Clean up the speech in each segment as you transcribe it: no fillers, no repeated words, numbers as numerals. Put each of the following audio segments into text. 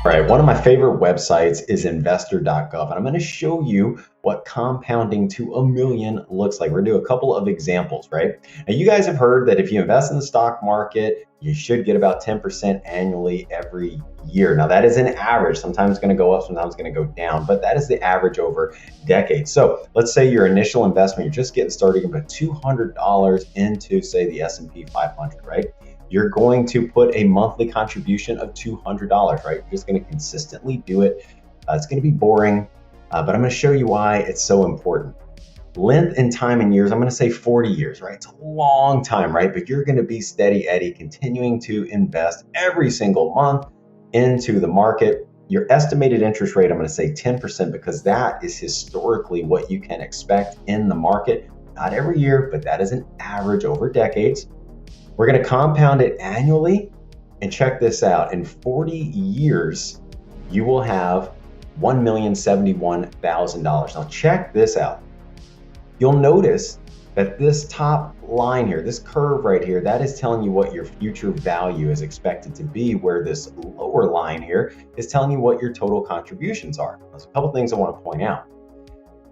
All right, one of my favorite websites is investor.gov, and I'm going to show you what compounding to a million looks like. We're going to do a couple of examples, right? Now, you guys have heard that if you invest in the stock market, you should get about 10% annually every year. Now, that is an average. Sometimes it's going to go up, sometimes it's going to go down, but that is the average over decades. So let's say your initial investment, you're just getting started, you put $200 into, say, the S&P 500, right? You're going to put a monthly contribution of $200, right? You're just going to consistently do it. It's going to be boring, but I'm going to show you why it's so important. Length and time in years, I'm going to say 40 years, right? It's a long time, right? But you're going to be steady Eddie, continuing to invest every single month into the market. Your estimated interest rate, I'm going to say 10% because that is historically what you can expect in the market. Not every year, but that is an average over decades. We're going to compound it annually, and check this out. In 40 years, you will have $1,071,000. Now check this out. You'll notice that this top line here, this curve right here, that is telling you what your future value is expected to be, where this lower line here is telling you what your total contributions are. There's a couple things I want to point out.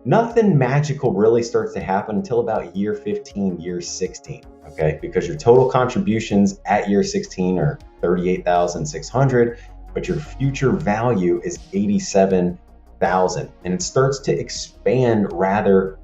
Nothing magical really starts to happen until about year 15, year 16, okay? Because your total contributions at year 16 are 38,600, but your future value is 87,000. And it starts to expand rather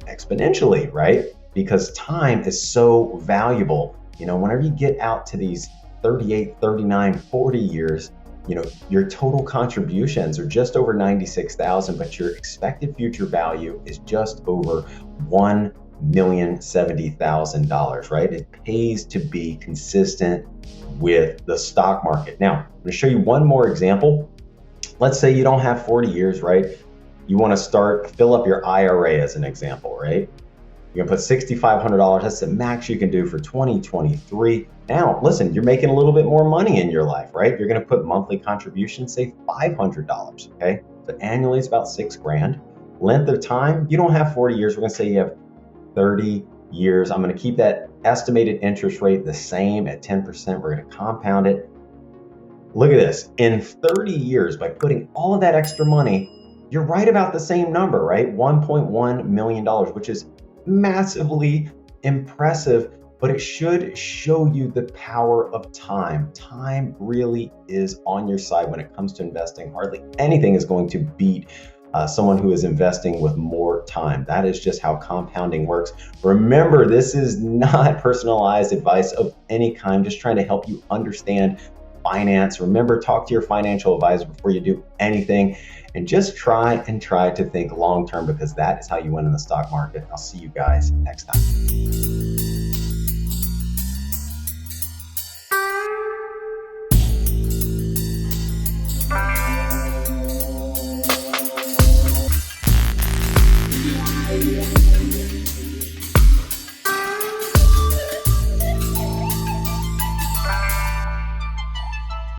exponentially, right? Because time is so valuable. You know, whenever you get out to these 38, 39, 40 years, you know, your total contributions are just over 96,000, but your expected future value is just over $1,070,000, right? It pays to be consistent with the stock market. Now, I'm going to show you one more example. Let's say you don't have 40 years, right? You want to fill up your IRA as an example, right? You're gonna put $6,500. That's the max you can do for 2023. Now, listen, you're making a little bit more money in your life, right? You're gonna put monthly contributions, say $500, okay? So annually it's about $6,000. Length of time, you don't have 40 years. We're gonna say you have 30 years. I'm gonna keep that estimated interest rate the same at 10%. We're gonna compound it. Look at this. In 30 years, by putting all of that extra money, you're right about the same number, right? $1.1 million, which is massively impressive, but it should show you the power of time. Time really is on your side when it comes to investing. Hardly anything is going to beat someone who is investing with more time. That is just how compounding works. Remember, this is not personalized advice of any kind, just trying to help you understand finance. Remember, talk to your financial advisor before you do anything, and just try to think long term, because that is how you win in the stock market. I'll see you guys next time.